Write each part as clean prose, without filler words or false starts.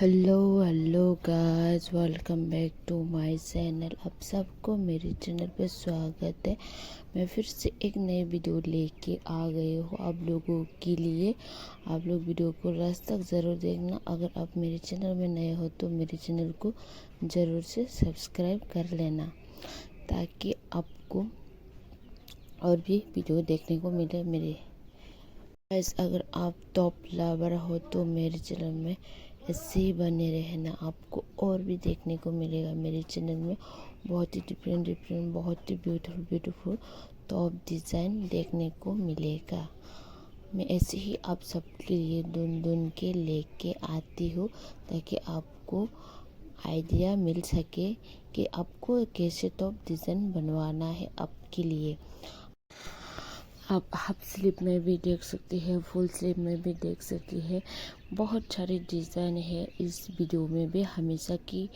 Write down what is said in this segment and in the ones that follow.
Hello guys, welcome back to my channel. आप सबको मेरे चैनल पे स्वागत है। मैं फिर से एक नई वीडियो लेके आ गई हूँ आप लोगों के लिए। आप लोग वीडियो को लास्ट तक ज़रूर देखना। अगर आप मेरे चैनल में नए हो तो मेरे चैनल को ज़रूर से सब्सक्राइब कर लेना, ताकि आपको और भी वीडियो देखने को मिले मेरे। गाइस, अगर आप टॉप लवर हो तो मेरे चैनल में ऐसे ही बने रहना। आपको और भी देखने को मिलेगा मेरे चैनल में। बहुत ही डिफरेंट बहुत ही ब्यूटीफुल टॉप डिज़ाइन देखने को मिलेगा। मैं ऐसे ही आप सबके लिए ढूंढ के लेके आती हूँ, ताकि आपको आइडिया मिल सके कि आपको कैसे टॉप डिज़ाइन बनवाना है आपके लिए। आप हाफ स्लीव में भी देख सकती है, फुल स्लीव में भी देख सकती है। बहुत सारे डिज़ाइन है इस वीडियो में भी। हमेशा की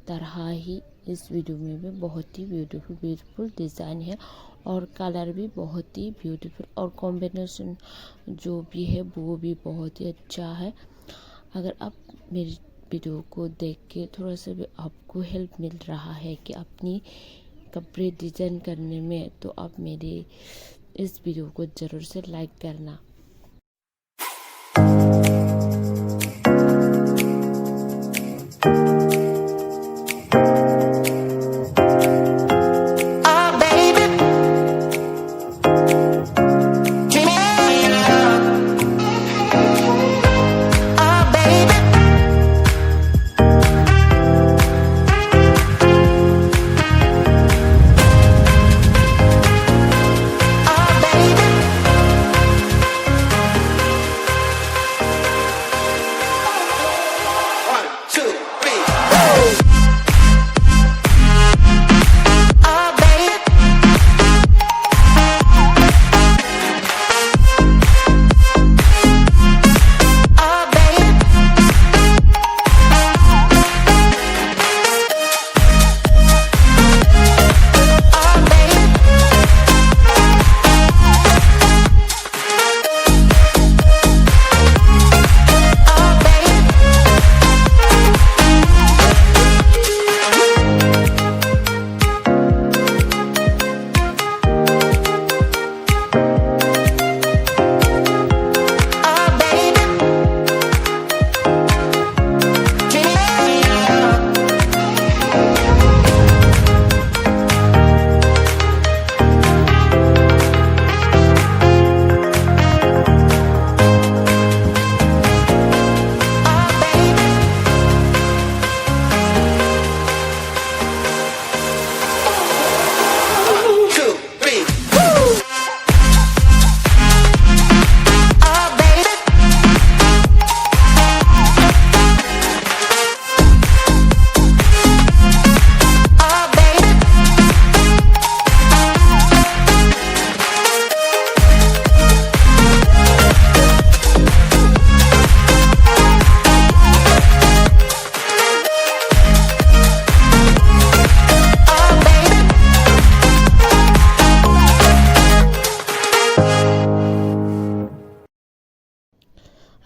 तरह ही इस वीडियो में भी बहुत ही ब्यूटीफुल डिज़ाइन है, और कलर भी बहुत ही ब्यूटीफुल, और कॉम्बिनेशन जो भी है वो भी बहुत ही अच्छा है। अगर आप मेरी वीडियो को देख के थोड़ा सा भी आपको हेल्प मिल रहा है कि अपनी कपड़े डिज़ाइन करने में, तो आप मेरे इस वीडियो को ज़रूर से लाइक करना।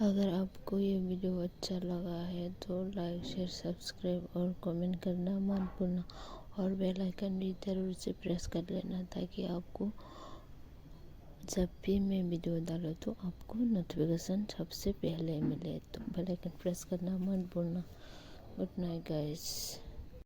अगर आपको ये वीडियो अच्छा लगा है तो लाइक शेयर सब्सक्राइब और कमेंट करना मत भूलना, और बेल आइकन भी ज़रूर से प्रेस कर लेना, ताकि आपको जब भी मैं वीडियो डालूँ तो आपको नोटिफिकेशन सबसे पहले मिले। तो बेल आइकन प्रेस करना मत भूलना। Good night guys.